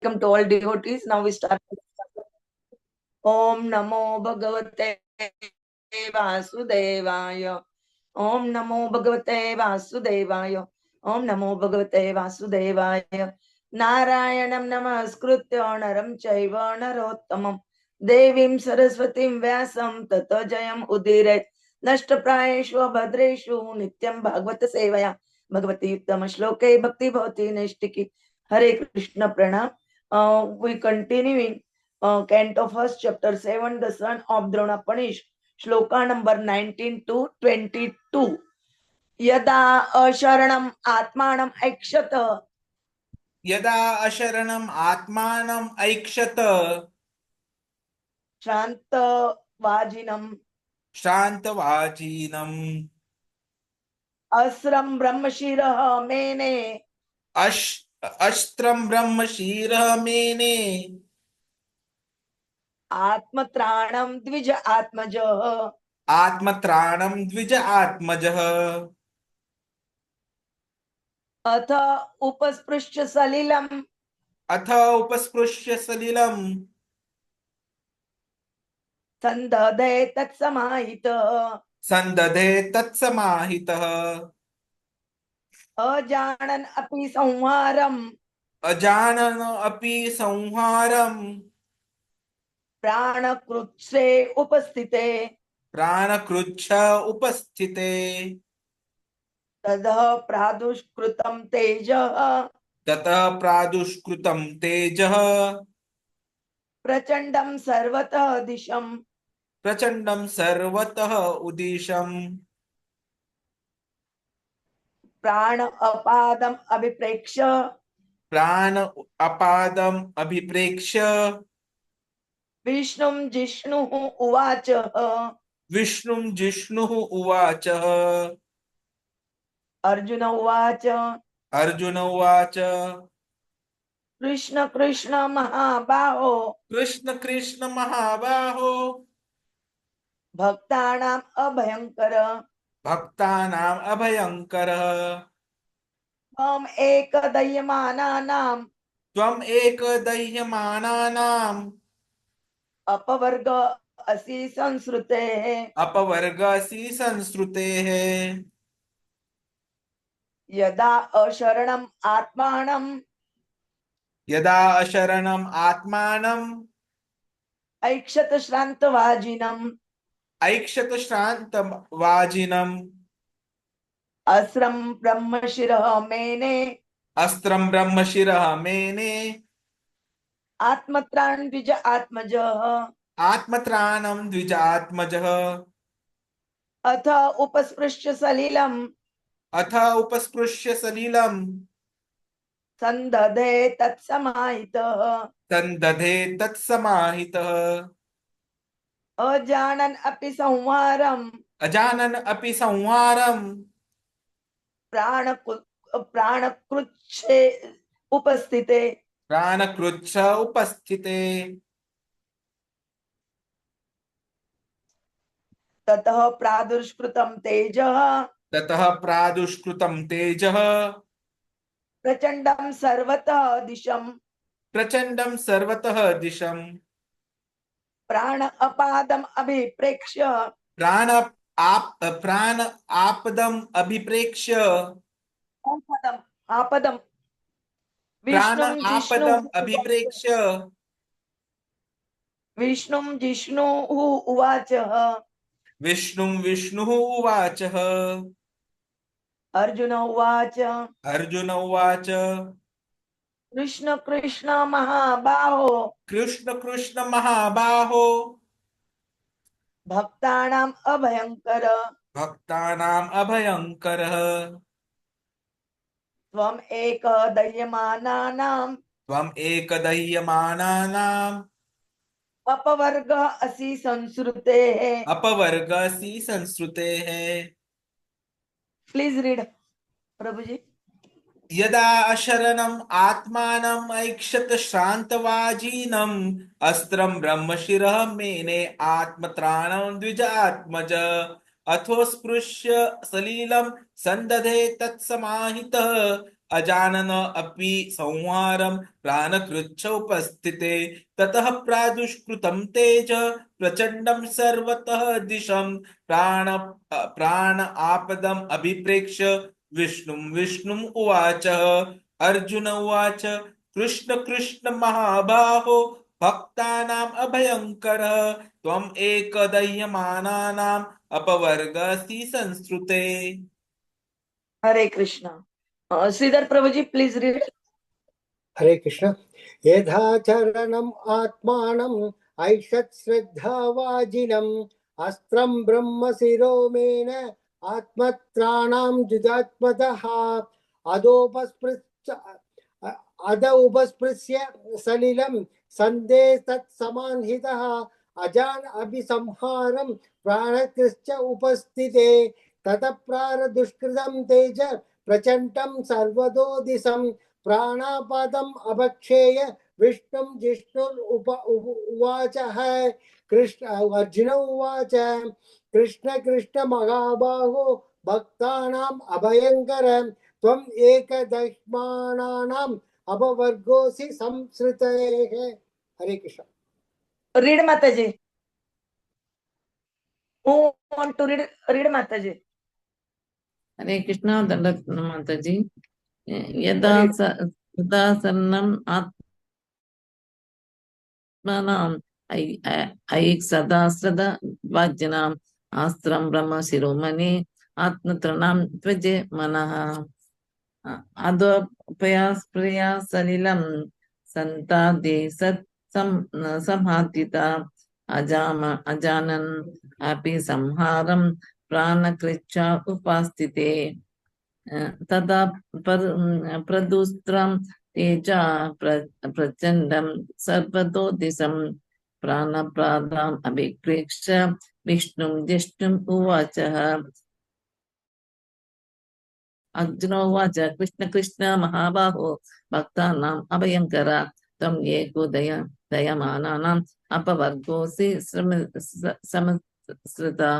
Welcome to all devotees. Now we start. Om Namo Bhagavate Vasudevaya. Om Namo Bhagavate Vasudevaya. Om Namo Bhagavate Vasudevaya. Narayanam Namaskritya Naram Chaiva Narottamam Devim Saraswatim Vyasam Tato Jayam Udiret Nashtaprayeshu Bhadreshu Nityam Bhagavata Sevaya Bhagavati Uttama Shloke Bhakti Bhavati Nishtiki. Hare Krishna Pranam. We continuing Canto first, chapter 7, the son of Drona punished. Shloka number 19 to 22. Yada asharanam atmanam aikshata. यदा अशरणम आत्मानम ऐक्षत Shanta vajinam. शांतवाचीनम Asram brahmashirah mene. अस्त्रम ब्रह्म शीरः मेने Atmatranam dvija atmaja. आत्मत्राणम द्विज आत्मजः Atha upasprushya salilam. अथ उपस्पृश्य सलिलम Sandade tatsamahita. संदधे तत्समाहितः Ajanan api संहारम. अजानन अपि संहारम प्राणकृत्से उपस्थिते प्राणकृच्छ उपस्थिते ततः प्रादुष्कृतं तेजः ततः प्रादुष्कृतं तेजः प्रचंडं सर्वतः दिशम् प्रचंडम सर्वतः उदिशम प्राण अपादम अभिप्रेक्ष्य प्राण अपादम अभिप्रेक्ष्य विष्णुं जिष्णुः उवाच विष्णुं जिष्णुः उवाच अर्जुन उवाच अर्जुन उवाच कृष्ण कृष्ण महाबाहो कृष्ण कृष्ण महाबाहो भक्तानाम् अभयंकर भक्तानाम् अभयंकरः त्वम् एकदह्यमानानाम् त्वम् एकदह्यमानानाम् अपवर्ग असि संसृतेः अपवर्गसि संसृतेः यदा अशरणम् आत्मानम् यदा अशरणम् आत्मानम् ऐक्षत श्रान्तवाजिनम् ऐक्षत श्रान्तवाजिनम् अस्रं ब्रह्मशिरः मेने अस्त्रं ब्रह्मशिरः मेने आत्मत्रान् द्विज आत्मजः आत्मत्राणं द्विजात्मजः अथ उपस्पृश्य सलिलम् अथ उपस्पृश्य सलिलम् सन्दधे तत्समाहितः तन्दधे तत्समाहितः अजानन् अपि संहारम् अजानन् अपि संहारम् प्राणकृच्छे उपस्थिते प्राणकृच्छ उपस्थिते ततः प्रादुष्कृतं तेजः ततः प्रादुष्कृतं तेजः प्रचण्डं सर्वतः दिशम् प्रचण्डं सर्वतः दिशम् प्राण अपादम् अभिप्रेक्ष्य प्राण आपदम् अभिप्रेक्ष्य आपदम् प्राण विष्णुं आपदम् अभिप्रेक्ष्य जिष्णुः उवाच विष्णुं विष्णुः उवाचः अर्जुन उवाच अर्जुन उवाच कृष्ण कृष्ण महाबाहो कृष्ण कृष्ण महाबाहो भक्तानाम् अभयंकर भक्तानाम् अभयंकरः त्वम् एकदह्यमानानाम् त्वम् एकदह्यमानानाम् अपवर्ग असि संसृतेः अपवर्गसि संसृतेः प्लीज रीड प्रभु जी यदा अशरणम् आत्मानम् ऐक्षत श्रान्तवाजिनम् अस्त्रं ब्रह्मशिरः मेने आत्मत्राणं द्विजात्मज अथो स्पृश्य सलिलं सन्दधे तत्समाहितः अजानन अपि संहारं प्राणकृच्छ उपस्थिते ततः प्रादुष्कृतं तेज प्रचण्डं सर्वतः दिशं प्राण आपदम् अभिप्रेक्ष्य विष्णुम् उवाच। अर्जुन उवाच कृष्ण कृष्ण महाबाहो भक्तानाम् अभयङ्करः त्वम् एकदह्यमानानाम् अपवर्गसि संस्कृते। Hare Krishna. Sridhar Prabhuji, please read. हरे कृष्ण। यथाचरणम् आत्मानम् ऐषत् श्रद्धावाजिनम् अस्त्रं ब्रह्मशिरो मेन आत्मत्राणां जुदात्मतः अदोपस्पृश्य सलिलं सन्धे तत्समान्हितः अजान अभिसंहारं प्राणकृश्च उपस्थिते ततः प्रारदुष्कृतं तेज प्रचण्डं सर्वतो दिशं प्राणापादम् अभक्षेय विष्णुं उवाच। कृष्ण अर्जुन उवाच कृष्ण कृष्ण महाबाहो भक्तानाम् अभयङ्कर त्वम् एकदह्यमानानाम् अपवर्गोऽसि संसृतेः। हरे Krishna. Read Mataji. Who want to read Mataji? Hare Krishna, Dandat Mataji. Yada Read. sarnam atmanam aik sadasrada vajjanam astram brahma shiromani atmatranam tvaje manaha adopayas priya salilam santade sat samhatita ajanan api samharam pranakricha upastite तदा प्रदुस्त्रं तेजा प्रचण्डं सर्वतो दिशं प्राणप्रादाम् अभिप्रेक्ष्य विष्णुं जिष्णुम् उवाच। अर्जुन उवाच कृष्ण कृष्ण महाबाहो भक्तानाम् अभयङ्कर त्वम् एको दयमानानाम् अपवर्गोऽसि समश्रिता।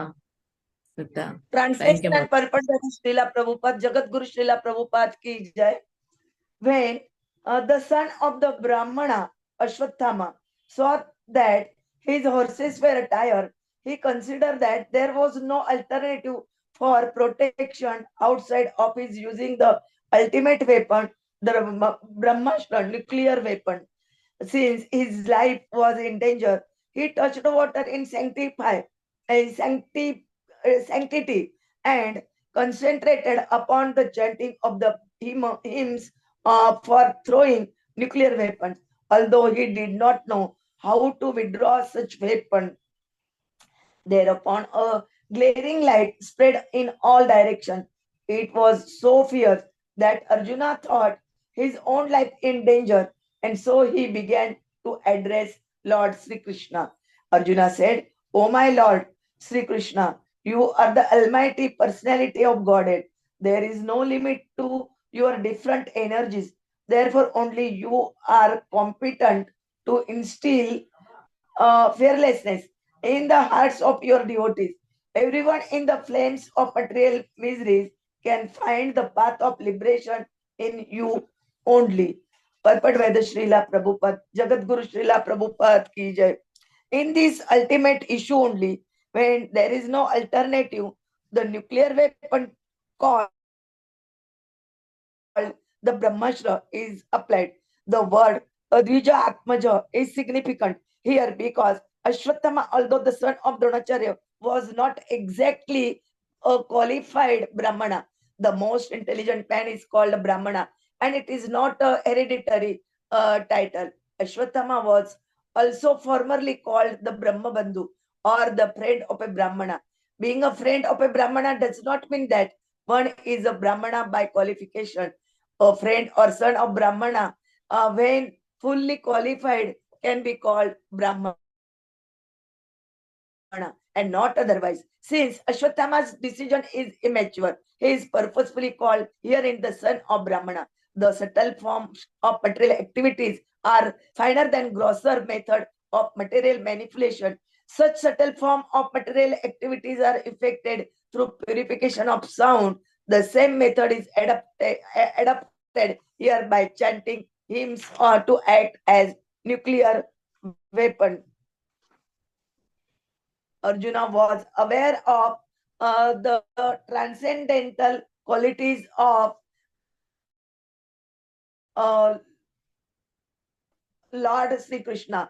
Translation and purport by Srila Prabhupada, Jagat Guru Srila Prabhupada ki jai. When the son of the brahmana, Aśvatthāmā, saw that his horses were tired, he considered that there was no alternative for protection outside of his using the ultimate weapon, the brahmāstra, nuclear weapon. Since his life was in danger, he touched water in sanctity and concentrated upon the chanting of the hymns for throwing nuclear weapons. Although he did not know how to withdraw such weapon, thereupon a glaring light spread in all directions. It was so fierce that Arjuna thought his own life in danger, and so he began to address Lord Śrī Kṛṣṇa. Arjuna said, "O my Lord Śrī Kṛṣṇa, you are the almighty personality of Godhead. There is no limit to your different energies. Therefore, only you are competent to instill fearlessness in the hearts of your devotees. Everyone in the flames of material miseries can find the path of liberation in you only." Purport by the Srila Prabhupada, Jagat Guru Srila Prabhupada ki jai. In this ultimate issue only, when there is no alternative, the nuclear weapon called the brahmāstra is applied. The word dvijātmajaḥ is significant here because Aśvatthāmā, although the son of Droṇācārya, was not exactly a qualified brahmana. The most intelligent man is called a brahmana, and it is not a hereditary title. Aśvatthāmā was also formerly called the Brahmabandhu or the friend of a brahmana. Being a friend of a brahmana does not mean that one is a brahmana by qualification. A friend or son of brahmana, when fully qualified, can be called brahmana and not otherwise. Since Aśvatthāma's decision is immature, he is purposefully called herein the son of brahmana. The subtle forms of material activities are finer than grosser method of material manipulation. Such subtle form of material activities are effected through purification of sound. The same method is adapted tested here by chanting hymns or to act as nuclear weapon. Arjuna was aware of the transcendental qualities of Lord Śrī Kṛṣṇa,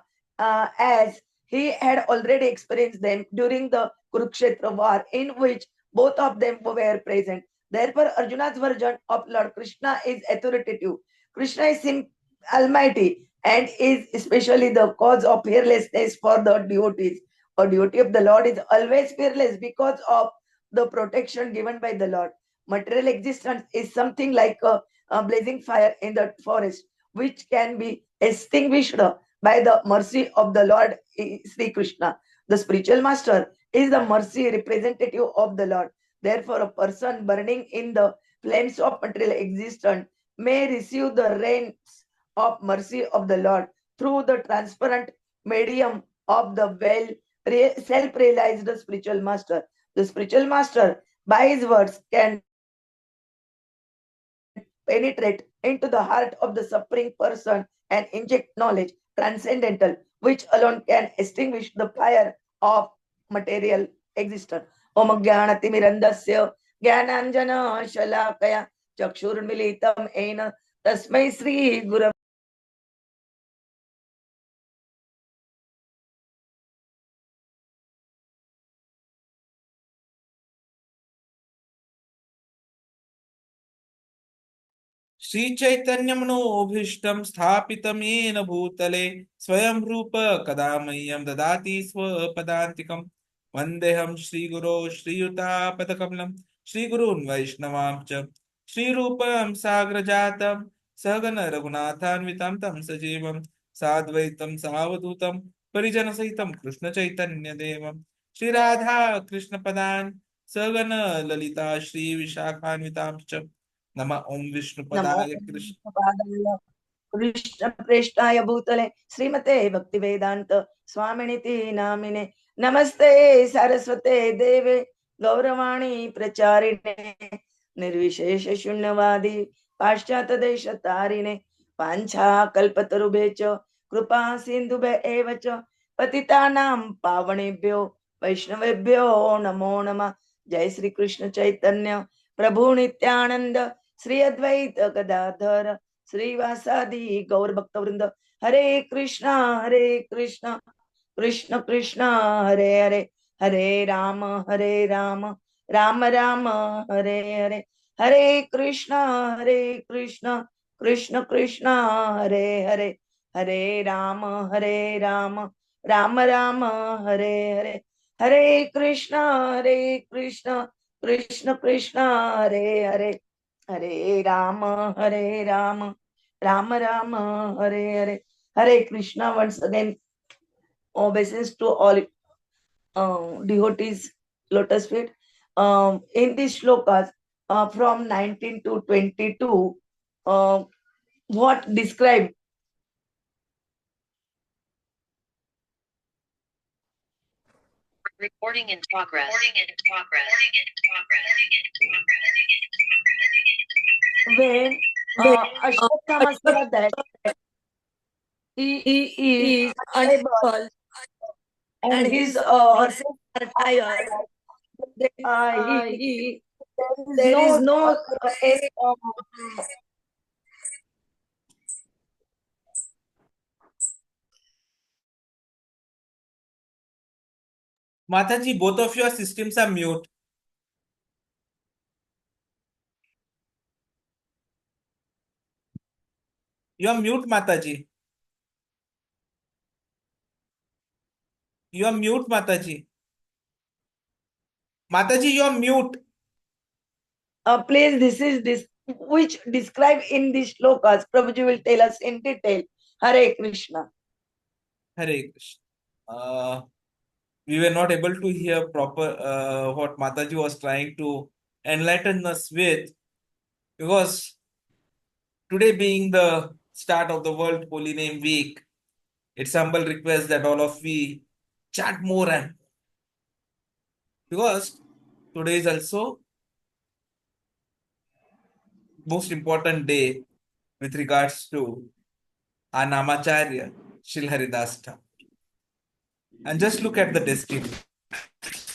as he had already experienced them during the Kurukshetra war, in which both of them were present. Therefore, Arjuna's version of Lord Krishna is authoritative. Krishna is Almighty and is especially the cause of fearlessness for the devotees. A devotee of the Lord is always fearless because of the protection given by the Lord. Material existence is something like a blazing fire in the forest, which can be extinguished by the mercy of the Lord Śrī Kṛṣṇa. The spiritual master is the mercy representative of the Lord. Therefore, a person burning in the flames of material existence may receive the rains of mercy of the Lord through the transparent medium of the self-realized spiritual master. The spiritual master, by his words, can penetrate into the heart of the suffering person and inject knowledge transcendental, which alone can extinguish the fire of material existence. Om Jnanatimirandasya Jnananjana Shalakaya Chakshurmilitam Ena Tasmai Sri Gurave श्रीचैतन्यमनोभीष्टं स्थापितं येन भूतले स्वयं रूप कदा मह्यं ददाति स्वपदान्तिकं वन्देऽहं श्रीगुरो श्रीयुतापदकमलं श्रीगुरून् वैष्णवांश्च श्रीरूपं साग्रजातं सहगण रघुनाथान्वितं तं सजीवं साद्वैतं सावधूतं परिजनसहितं कृष्णचैतन्यदेवं श्रीराधा कृष्णपदान् सहगण ललिता श्रीविशाखान्वितांश्च नमः ओम विष्णुपदाय कृष्ण कृष्ण प्रेष्ठाय भूतले श्रीमते भक्ति वेदांत स्वामिनिति नामिने नमस्ते सरस्वते देवे गौरवाणी प्रचारिणे निर्विशेष शून्यवादी पाश्चात्य देश तारिणे वाञ्छा कल्पतरुभ्यश्च कृपा सिन्धुभ्य एव च पतितानां पावनेभ्यो वैष्णवेभ्यो नमो नमः। जय श्री कृष्ण चैतन्य प्रभु नित्यानंद श्री अद्वैत गदाधर श्रीवासादि गौर भक्तवृंद। हरे कृष्णा कृष्ण कृष्ण हरे हरे, हरे राम राम राम हरे हरे, हरे कृष्णा कृष्ण कृष्ण हरे हरे, हरे राम राम राम हरे हरे, हरे कृष्णा कृष्ण कृष्ण हरे हरे, हरे राम राम राम हरे हरे, हरे Krishna. Once again, obeisance to all devotees, lotus feet. In these shlokas, from 19 to 22, what describe Recording in progress. when Aśvatthāmā said that he is unable and his horses are tired, there is no any, Mataji, both of your systems are mute. You are mute, Mataji. You are mute, Mataji. Mataji, you are mute. please, this is this which describe in these shlokas. Prabhuji will tell us in detail. Hare Krishna. Hare Krishna. We were not able to hear proper what Mataji was trying to enlighten us with, because today being the start of the World Holy Name Week, it's humble request that all of we chant more, and because today is also most important day with regards to our Droṇācārya, Śrī Haridas. And just look at the destiny.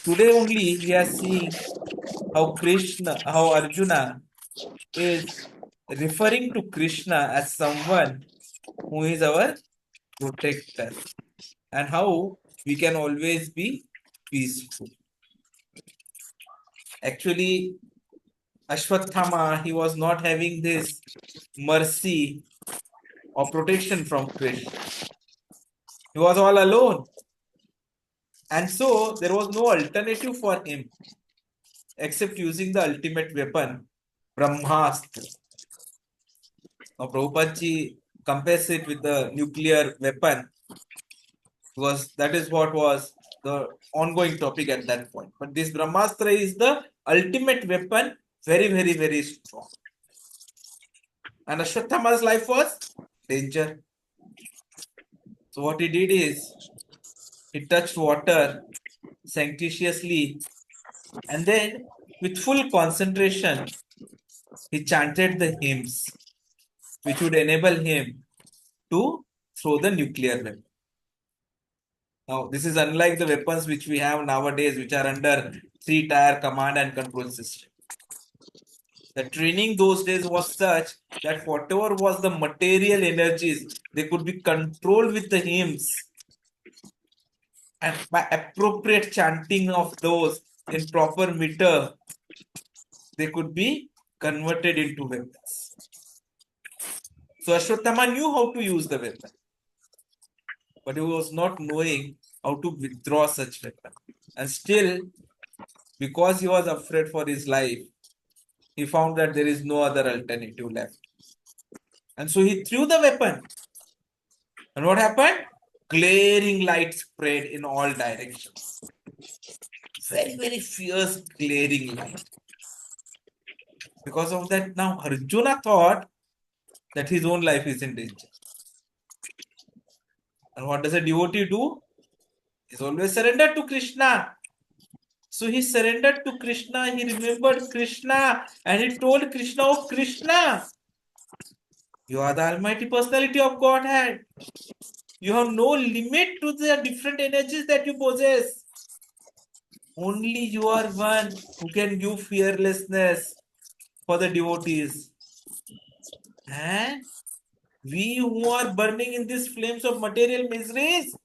Today only we are seeing how Arjuna is referring to Krishna as someone who is our protector, and how we can always be peaceful. Actually, Aśvatthāmā, he was not having this mercy or protection from Krishna. He was all alone. And so there was no alternative for him except using the ultimate weapon, brahmāstra. Now, Prabhupada ji compares it with the nuclear weapon, because that is what was the ongoing topic at that point. But this brahmāstra is the ultimate weapon, very, very, very strong. And Aśvatthāma's life was danger. So what he did is, he touched water sanctitiously, and then with full concentration, he chanted the hymns, which would enable him to throw the nuclear weapon. Now, this is unlike the weapons which we have nowadays, which are under 3-tier command and control system. The training those days was such that whatever was the material energies, they could be controlled with the hymns. And by appropriate chanting of those in proper meter, they could be converted into weapons. So Aśvatthāmā knew how to use the weapon, but he was not knowing how to withdraw such weapon. And still, because he was afraid for his life, he found that there is no other alternative left. And so he threw the weapon. And what happened? Glaring light spread in all directions. Very, very fierce glaring light. Because of that, now Arjuna thought that his own life is in danger. And what does a devotee do? He's always surrendered to Krishna. So he surrendered to Krishna, he remembered Krishna, and he told Krishna, "Oh Krishna, you are the Almighty Personality of Godhead. You have no limit to the different energies that you possess. Only you are one who can give fearlessness for the devotees. And we who are burning in these flames of material miseries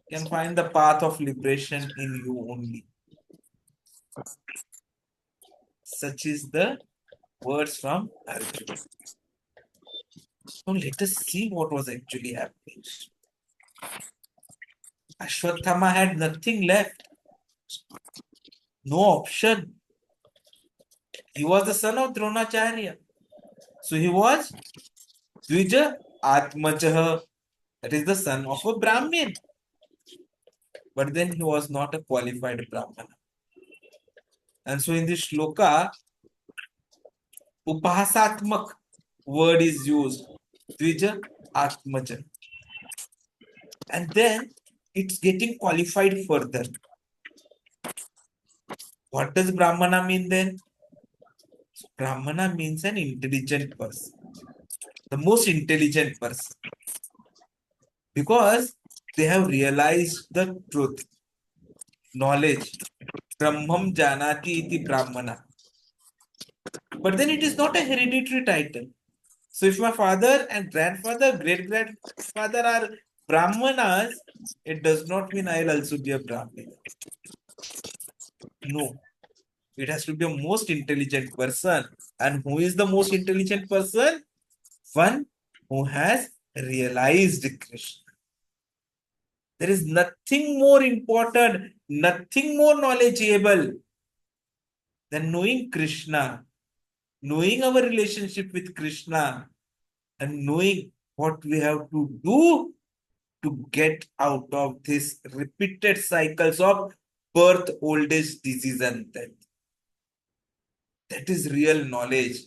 can find the path of liberation in you only." Such is the words from Arjuna. So let us see what was actually happening. Aśvatthāmā had nothing left. No option. He was the son of Droṇācārya. So he was dvijātmajaḥ, that is the son of a Brahmin. But then he was not a qualified brāhmaṇa. And so in this shloka, upahasatmak word is used, dvijātmajaḥ. And then it's getting qualified further. What does brāhmaṇa mean then? So brāhmaṇa means an intelligent person, the most intelligent person, because they have realized the truth, knowledge. Brahmam janati iti brāhmaṇa. But then it is not a hereditary title. So if my father and grandfather, great-grandfather are brahmanas, it does not mean I will also be a brahmin. No. It has to be a most intelligent person. And who is the most intelligent person? One who has realized Krishna. There is nothing more important, nothing more knowledgeable than knowing Krishna, knowing our relationship with Krishna, and knowing what we have to do to get out of this repeated cycles of birth, old age, disease, and death. That is real knowledge.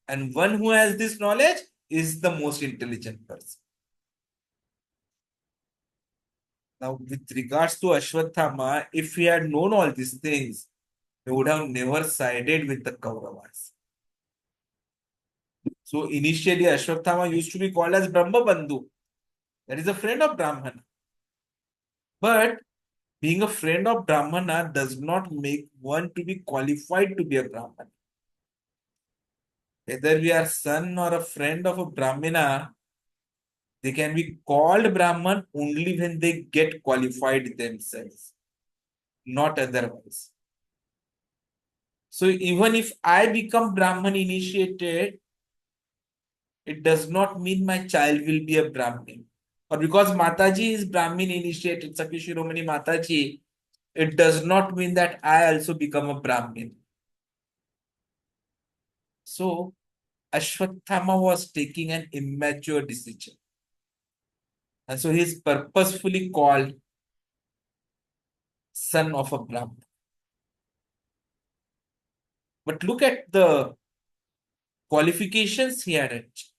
And one who has this knowledge is the most intelligent person. Now, with regards to Aśvatthāmā, if he had known all these things, he would have never sided with the Kauravas. So initially Aśvatthāmā used to be called as Brahma Bandhu. That is a friend of Brahmana. But being a friend of Brahmana does not make one to be qualified to be a Brahmana. Whether we are son or a friend of a Brahmana, they can be called Brahman only when they get qualified themselves, not otherwise. So even if I become Brahman initiated, it does not mean my child will be a Brahmin. Or because Mataji is Brahmin initiated, Sakhi Shiromani Mataji, it does not mean that I also become a Brahmin. So Aśvatthāmā was taking an immature decision. And so he is purposefully called son of a Brahman. But look at the qualifications he had achieved.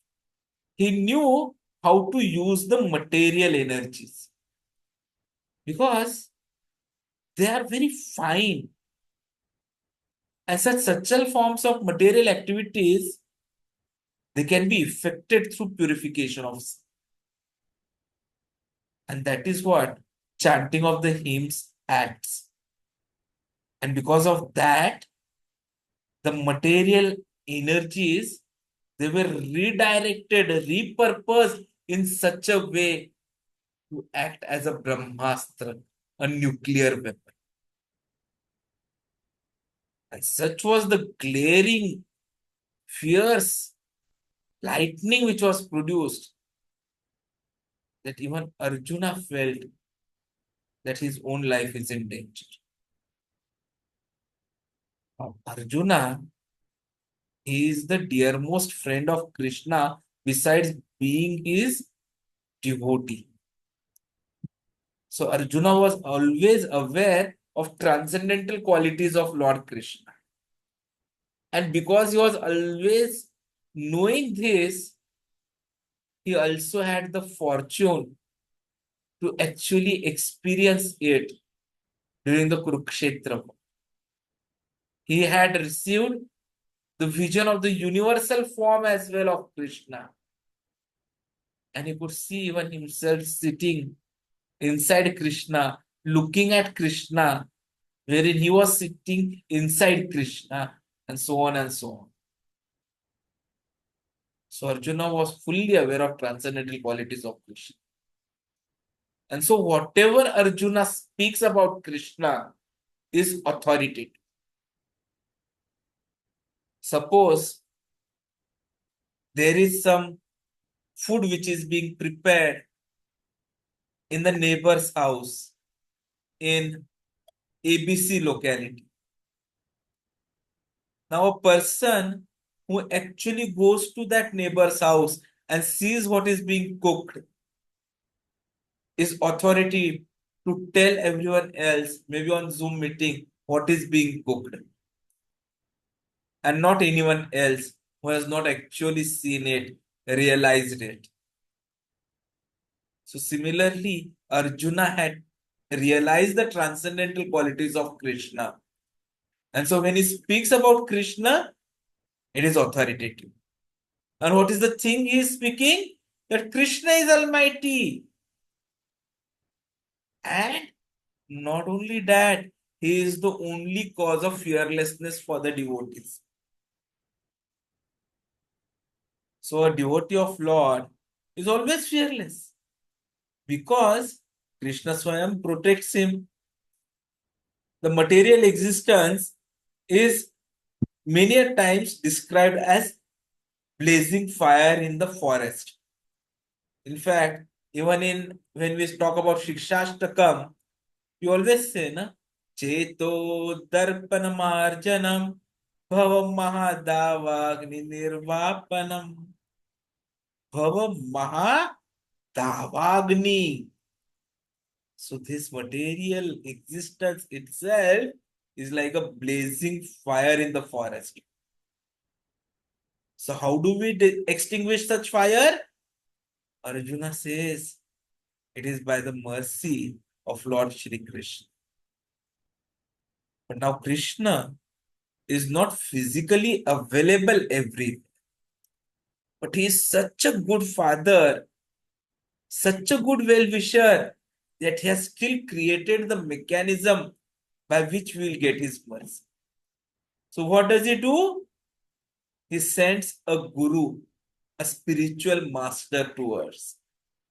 He knew how to use the material energies because they are very fine. And such subtle forms of material activities, they can be effected through purification of sin. And that is what chanting of the hymns acts. And because of that, the material energies, they were redirected, repurposed in such a way to act as a brahmāstra, a nuclear weapon. And such was the glaring, fierce lightning which was produced that even Arjuna felt that his own life is in danger. Now, Arjuna is the dearmost friend of Krishna besides being his devotee. So Arjuna was always aware of transcendental qualities of Lord Krishna. And because he was always knowing this, he also had the fortune to actually experience it during the Kurukshetra war. He had received the vision of the universal form as well of Krishna. And he could see even himself sitting inside Krishna, looking at Krishna, wherein he was sitting inside Krishna, and so on and so on. So Arjuna was fully aware of transcendental qualities of Krishna. And so whatever Arjuna speaks about Krishna is authoritative. Suppose there is some food which is being prepared in the neighbor's house in ABC locality. Now a person who actually goes to that neighbor's house and sees what is being cooked is authority to tell everyone else, maybe on Zoom meeting, what is being cooked. And not anyone else who has not actually seen it, realized it. So similarly, Arjuna had realized the transcendental qualities of Krishna. And so when he speaks about Krishna, it is authoritative. And what is the thing he is speaking? That Krishna is almighty. And not only that, he is the only cause of fearlessness for the devotees. So a devotee of Lord is always fearless because Krishna Swayam protects him. The material existence is many a times described as blazing fire in the forest. In fact, even when we talk about Shikshashtakam, you always say, na, Cheto Darpanamarjanam Bhavam Mahadavagni Nirvapanam. Bhavam Mahadavagni. So this material existence itself is like a blazing fire in the forest. So how do we extinguish such fire? Arjuna says, it is by the mercy of Lord Śrī Kṛṣṇa. But now Krishna is not physically available everywhere. But he is such a good father, such a good well-wisher, that he has still created the mechanism by which we will get his mercy. So what does he do? He sends a guru, a spiritual master to us,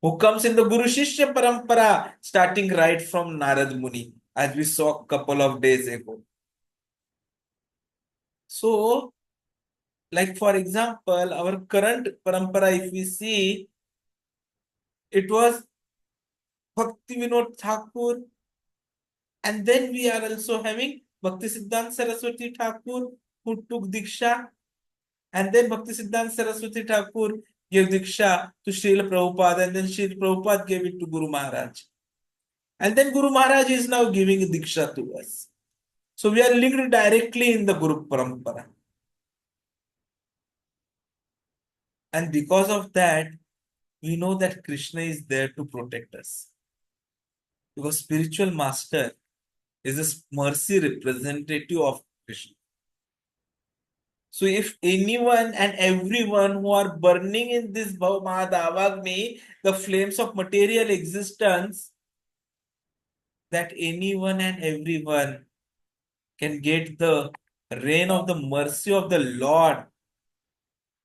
who comes in the Guru Shishya Parampara, starting right from Narad Muni, as we saw a couple of days ago. So, like for example, our current parampara, if we see, it was Bhakti Vinod Thakur, and then we are also having Bhakti Siddhanta Saraswati Thakur, who took Diksha, and then Bhakti Siddhanta Saraswati Thakur gave Diksha to Srila Prabhupada, and then Srila Prabhupada gave it to Guru Maharaj. And then Guru Maharaj is now giving Diksha to us. So we are linked directly in the Guru Parampara. And because of that, we know that Krishna is there to protect us. Because spiritual master is a mercy representative of Krishna. So if anyone and everyone who are burning in this Mahadavagni, the flames of material existence, that anyone and everyone can get the rain of the mercy of the Lord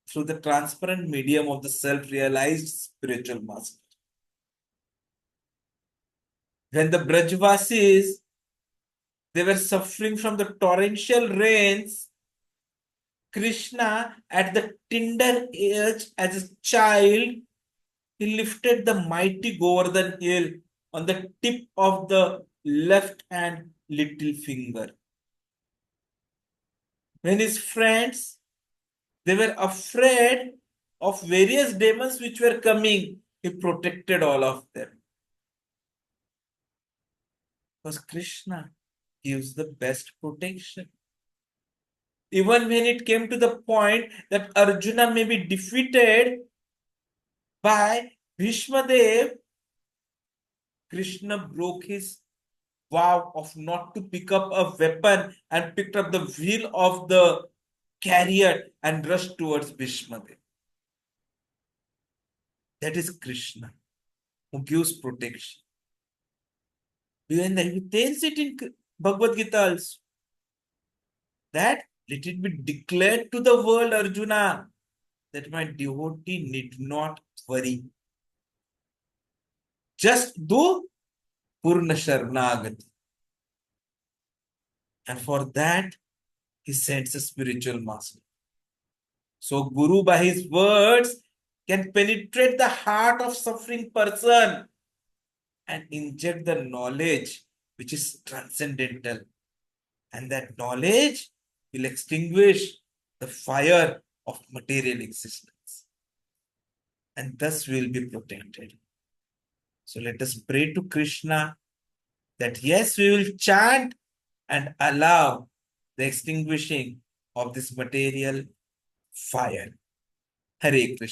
through the transparent medium of the self-realized spiritual master. When the Brajvasis, they were suffering from the torrential rains, Krishna, at the tender age as a child, he lifted the mighty Govardhan hill on the tip of the left hand little finger. When his friends, they were afraid of various demons which were coming, he protected all of them. Because Krishna gives the best protection. Even when it came to the point that Arjuna may be defeated by Bhishma Dev, Krishna broke his vow of not to pick up a weapon and picked up the wheel of the chariot and rushed towards Bhishma Dev. That is Krishna, who gives protection. And he tells it in Bhagavad Gita also, that let it be declared to the world, Arjuna, that my devotee need not worry. Just do Purna Sharnagati. And for that, he sends a spiritual master. So Guru, by his words, can penetrate the heart of suffering person and inject the knowledge which is transcendental. And that knowledge will extinguish the fire of material existence. And thus we will be protected. So let us pray to Krishna that yes, we will chant and allow the extinguishing of this material fire. Hare Krishna.